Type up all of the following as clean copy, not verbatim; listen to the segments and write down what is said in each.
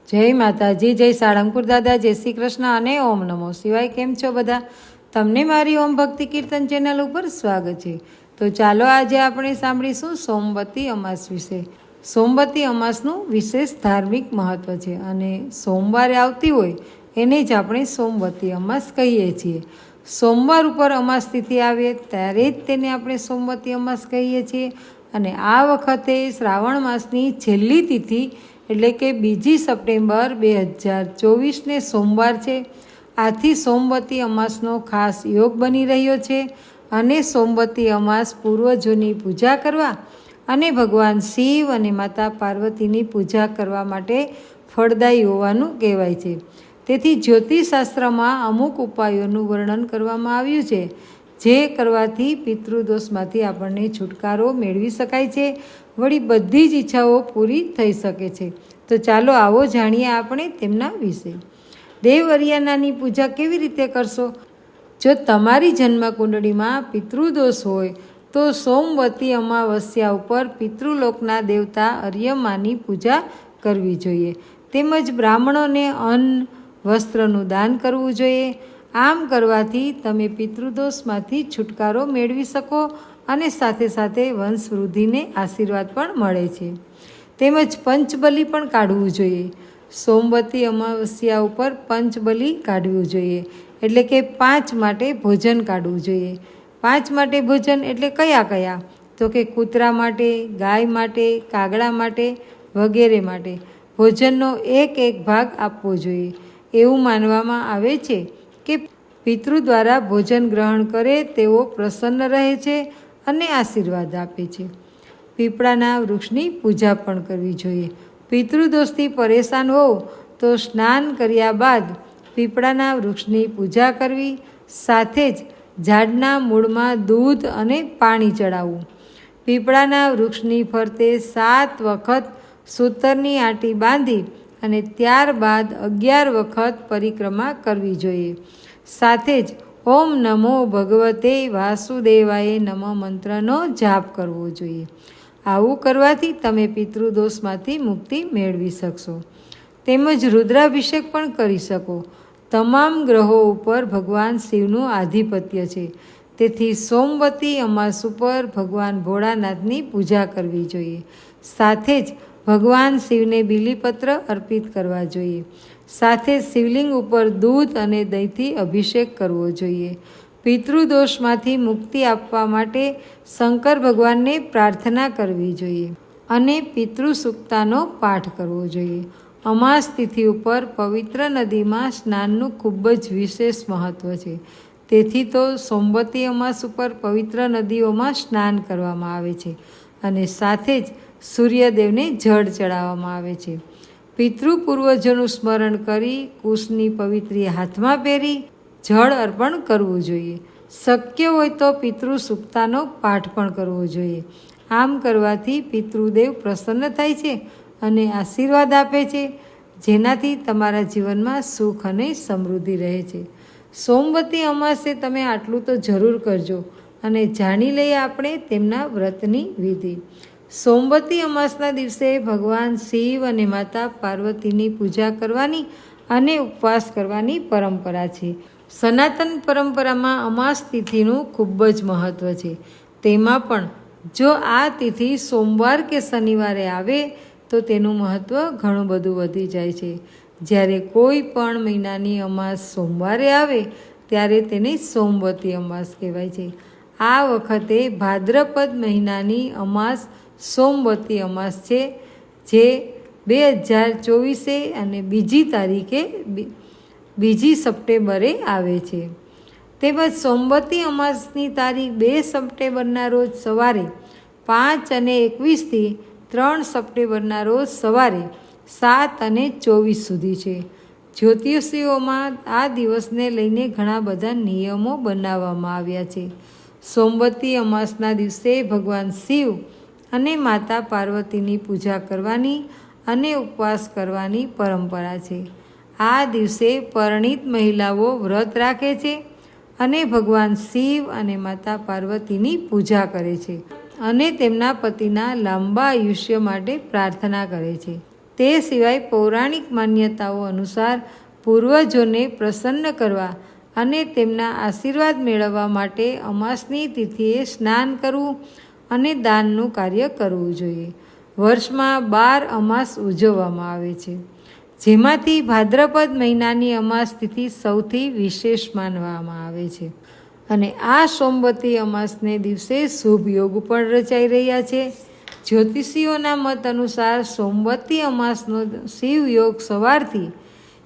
જય માતાજી, જય સાળંગપુર દાદા, જય શ્રી કૃષ્ણ અને ઓમ નમો શિવાય. કેમ છો બધા? તમને મારી ઓમ ભક્તિ કીર્તન ચેનલ ઉપર સ્વાગત છે. તો ચાલો આજે આપણે સાંભળીશું સોમવતી અમાસ વિશે. સોમવતી અમાસનું વિશેષ ધાર્મિક મહત્વ છે અને સોમવારે આવતી હોય એને જ આપણે સોમવતી અમાસ કહીએ છીએ. સોમવાર ઉપર અમાસ તિથિ આવે ત્યારે જ તેને આપણે સોમવતી અમાસ કહીએ છીએ. અને આ વખતે શ્રાવણ માસની છેલ્લી તિથિ એટલે કે 2 સપ્ટેમ્બર 2024ને સોમવાર છે. આથી સોમવતી અમાસનો ખાસ યોગ બની રહ્યો છે અને સોમવતી અમાસ પૂર્વજોની પૂજા કરવા અને ભગવાન શિવ અને માતા પાર્વતીની પૂજા કરવા માટે ફળદાયી હોવાનું કહેવાય છે. તેથી જ્યોતિષશાસ્ત્રમાં અમુક ઉપાયોનું વર્ણન કરવામાં આવ્યું છે જે કરવાથી પિતૃદોષમાંથી આપણને છુટકારો મેળવી શકાય છે. વળી બધી જ ઈચ્છાઓ પૂરી થઈ શકે છે. તો ચાલો આવો જાણીએ આપણે તેમના વિશે. દેવ અરિયાનાની પૂજા કેવી રીતે કરશો? જો તમારી જન્મકુંડળીમાં પિતૃદોષ હોય તો સોમવતી અમાવસ્યા ઉપર પિતૃલોકના દેવતા અરિયમાની પૂજા કરવી જોઈએ. તેમજ બ્રાહ્મણોને અન્ન વસ્ત્રનું દાન કરવું જોઈએ. આમ કરવાથી તમે પિતૃદોષમાંથી છુટકારો મેળવી શકો અને સાથે સાથે વંશવૃદ્ધિને આશીર્વાદ પણ મળે છે. તેમજ પંચબલી પણ કાઢવું જોઈએ. સોમવતી અમાવસ્યા ઉપર પંચબલી કાઢવું જોઈએ એટલે કે 5 માટે ભોજન કાઢવું જોઈએ. 5 માટે ભોજન એટલે કયા કયા? તો કે કૂતરા માટે, ગાય માટે, કાગડા માટે વગેરે માટે ભોજનનો એક ભાગ આપવો જોઈએ. એવું માનવામાં આવે છે કે પિતૃ દ્વારા ભોજન ગ્રહણ કરે તેઓ પ્રસન્ન રહે છે અને આશીર્વાદ આપે છે. પીપળાના વૃક્ષની પૂજા પણ કરવી જોઈએ. પિતૃદોષથી પરેશાન હોવ તો સ્નાન કર્યા બાદ પીપળાના વૃક્ષની પૂજા કરવી, સાથે જ ઝાડના મૂળમાં દૂધ અને પાણી ચડાવવું. પીપળાના વૃક્ષની ફરતે 7 વખત સૂતરની આંટી બાંધી અને ત્યારબાદ 11 વખત પરિક્રમા કરવી જોઈએ. સાથે જ ઓમ નમો ભગવતે વાસુદેવાય નમઃ મંત્રનો જાપ કરવો જોઈએ. આવું કરવાથી તમે પિતૃદોષમાંથી મુક્તિ મેળવી શકશો. તેમજ રુદ્રાભિષેક પણ કરી શકો. તમામ ગ્રહો ઉપર ભગવાન શિવનું આધિપત્ય છે. તેથી સોમવતી અમાસ ઉપર ભગવાન ભોળાનાથની પૂજા કરવી જોઈએ. સાથે જ ભગવાન શિવને બીલીપત્ર અર્પિત કરવા જોઈએ. સાથે શિવલિંગ ઉપર દૂધ અને દહીંથી અભિષેક કરવો જોઈએ. પિતૃદોષમાંથી મુક્તિ આપવા માટે શંકર ભગવાનને પ્રાર્થના કરવી જોઈએ અને પિતૃસૂક્તનો પાઠ કરવો જોઈએ. અમાસ તિથિ ઉપર પવિત્ર નદીમાં સ્નાનનું ખૂબ જ વિશેષ મહત્વ છે. તેથી તો સોમવતી અમાસ ઉપર પવિત્ર નદીઓમાં સ્નાન કરવામાં આવે છે અને સાથે જ સૂર્યદેવને જળ ચડાવવામાં આવે છે. પિતૃ પૂર્વજોનું સ્મરણ કરી કુશની પવિત્રી હાથમાં પહેરી જળ અર્પણ કરવું જોઈએ. શક્ય હોય તો પિતૃસૂક્તનો પાઠ પણ કરવો જોઈએ. આમ કરવાથી પિતૃદેવ પ્રસન્ન થાય છે અને આશીર્વાદ આપે છે, જેનાથી તમારા જીવનમાં સુખ અને સમૃદ્ધિ રહે છે. સોમવતી અમાસે તમે આટલું તો જરૂર કરજો અને જાણી લઈએ આપણે તેમના વ્રતની વિધિ. સોમવતી અમાસના દિવસે ભગવાન શિવ અને માતા પાર્વતીની પૂજા કરવાની અને ઉપવાસ કરવાની પરંપરા છે. સનાતન પરંપરામાં અમાસ તિથિનું ખૂબ જ મહત્ત્વ છે. તેમાં પણ જો આ તિથિ સોમવાર કે શનિવારે આવે તો તેનું મહત્ત્વ ઘણું બધું વધી જાય છે. જ્યારે કોઈ પણ મહિનાની અમાસ સોમવારે આવે ત્યારે તેને સોમવતી અમાસ કહેવાય છે. આ વખતે ભાદ્રપદ મહિનાની અમાસ સોમવતી અમાસ છે, જે 2024 અને 2 તારીખે 2 સપ્ટેમ્બરે આવે છે. તેમજ સોમવતી અમાસની તારીખ 2 સપ્ટેમ્બરના રોજ સવારે 5 અને 21થી 3 સપ્ટેમ્બરના રોજ સવારે 7 અને 24 સુધી છે. જ્યોતિષીઓમાં આ દિવસને લઈને ઘણા બધા નિયમો બનાવવામાં આવ્યા છે. સોમવતી અમાસના દિવસે ભગવાન શિવ અને માતા પાર્વતીની પૂજા કરવાની અને ઉપવાસ કરવાની પરંપરા છે. આ દિવસે પરણિત મહિલાઓ વ્રત રાખે છે અને ભગવાન શિવ અને માતા પાર્વતીની પૂજા કરે છે અને તેમના પતિના લાંબા આયુષ્ય માટે પ્રાર્થના કરે છે. તે સિવાય પૌરાણિક માન્યતાઓ અનુસાર પૂર્વજોને પ્રસન્ન કરવા અને તેમના આશીર્વાદ મેળવવા માટે અમાસની તિથિએ સ્નાન કરવું અને દાનનું કાર્ય કરવું જોઈએ. વર્ષમાં 12 અમાસ ઉજવવામાં આવે છે, જેમાંથી ભાદ્રપદ મહિનાની અમાસ તિથિ સૌથી વિશેષ માનવામાં આવે છે. અને આ સોમવતી અમાસને દિવસે શુભ યોગ પણ રચાઈ રહ્યા છે. જ્યોતિષીઓના મત અનુસાર સોમવતી અમાસનો શિવ યોગ સવારથી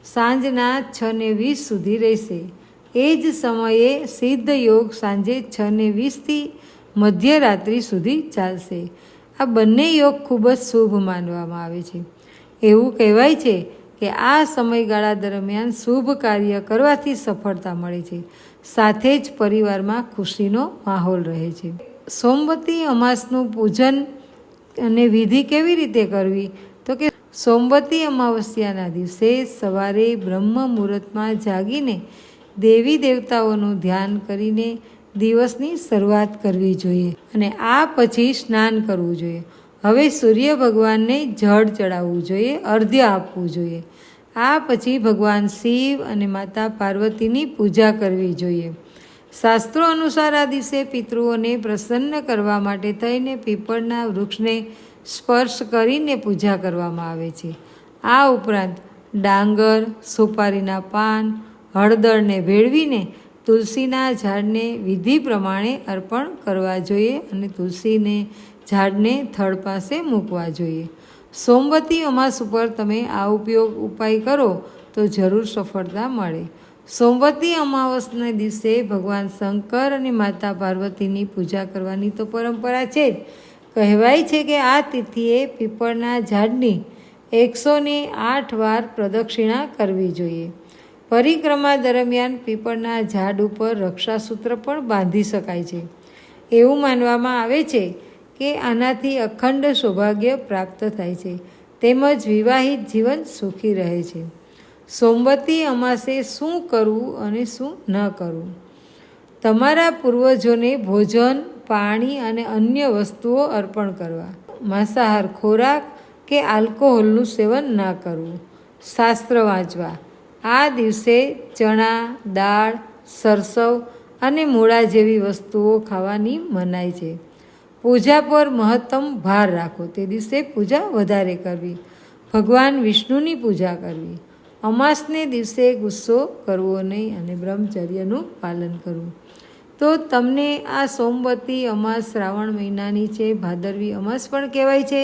સાંજના 6:20 સુધી રહેશે. એ જ સમયે સિદ્ધ યોગ સાંજે 6:20થી મધ્યરાત્રિ સુધી ચાલશે. આ બંને યોગ ખૂબ જ શુભ માનવામાં આવે છે. એવું કહેવાય છે કે આ સમયગાળા દરમિયાન શુભ કાર્ય કરવાથી સફળતા મળે છે, સાથે જ પરિવારમાં ખુશીનો માહોલ રહે છે. સોમવતી અમાસનું પૂજન અને વિધિ કેવી રીતે કરવી? તો કે સોમવતી અમાવસ્યાના દિવસે સવારે બ્રહ્મ મુહૂર્તમાં જાગીને દેવી દેવતાઓનું ધ્યાન કરીને દિવસની શરૂઆત કરવી જોઈએ અને આ પછી સ્નાન કરવું જોઈએ. હવે સૂર્ય ભગવાનને જળ ચડાવવું જોઈએ, અર્ધ્ય આપવું જોઈએ. આ પછી ભગવાન શિવ અને માતા પાર્વતીની પૂજા કરવી જોઈએ. શાસ્ત્રો અનુસાર આ દિવસે પિતૃઓને પ્રસન્ન કરવા માટે થઈને પીપળના વૃક્ષને સ્પર્શ કરીને પૂજા કરવામાં આવે છે. આ ઉપરાંત ડાંગર, સુપારીના પાન, હળદરને ભેળવીને તુલસીના ઝાડને વિધિ પ્રમાણે અર્પણ કરવા જોઈએ અને તુલસીને ઝાડને થડ પાસે મૂકવા જોઈએ. સોમવતી અમાસ ઉપર તમે આ ઉપાય કરો તો જરૂર સફળતા મળે. સોમવતી અમાવસના દિવસે ભગવાન શંકર અને માતા પાર્વતીની પૂજા કરવાની તો પરંપરા છે જ. કહેવાય છે કે આ તિથિએ પીપળના ઝાડની 108 વાર પ્રદક્ષિણા કરવી જોઈએ. પરિક્રમા દરમિયાન પીપળના ઝાડ ઉપર રક્ષાસૂત્ર પણ બાંધી શકાય છે. એવું માનવામાં આવે છે કે આનાથી અખંડ સૌભાગ્ય પ્રાપ્ત થાય છે, તેમજ વિવાહિત જીવન સુખી રહે છે. સોમવતી અમાસે શું કરવું અને શું ન કરવું? તમારા પૂર્વજોને ભોજન, પાણી અને અન્ય વસ્તુઓ અર્પણ કરવા. માંસાહાર ખોરાક કે આલ્કોહોલનું સેવન ન કરવું. શાસ્ત્ર વાંચવા. આ દિવસે ચણા, દાળ, સરસવ અને મૂળા જેવી વસ્તુઓ ખાવાની મનાઈ છે. પૂજા પર મહત્તમ ભાર રાખો. તે દિવસે પૂજા વધારે કરવી. ભગવાન વિષ્ણુની પૂજા કરવી. અમાસને દિવસે ગુસ્સો કરવો નહીં અને બ્રહ્મચર્યનું પાલન કરવું. તો તમને આ સોમવતી અમાસ શ્રાવણ મહિનાની છે, ભાદરવી અમાસ પણ કહેવાય છે.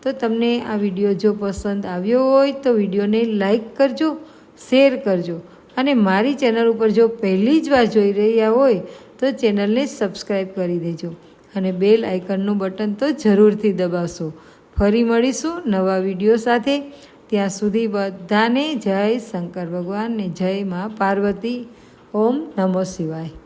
તો તમને આ વિડીયો જો પસંદ આવ્યો હોય તો વિડીયોને લાઈક કરજો, શેર કરજો અને મારી ચેનલ ઉપર જો પહેલી જ વાર જોઈ રહ્યા હોય તો ચેનલને સબસ્ક્રાઈબ કરી દેજો અને બેલ આઇકનનું બટન તો જરૂરથી દબાવશો. ફરી મળીશું નવા વિડીયો સાથે. ત્યાં સુધી બધાને જય શંકર ભગવાન ને જય મા પાર્વતી. ઓમ નમો શિવાય.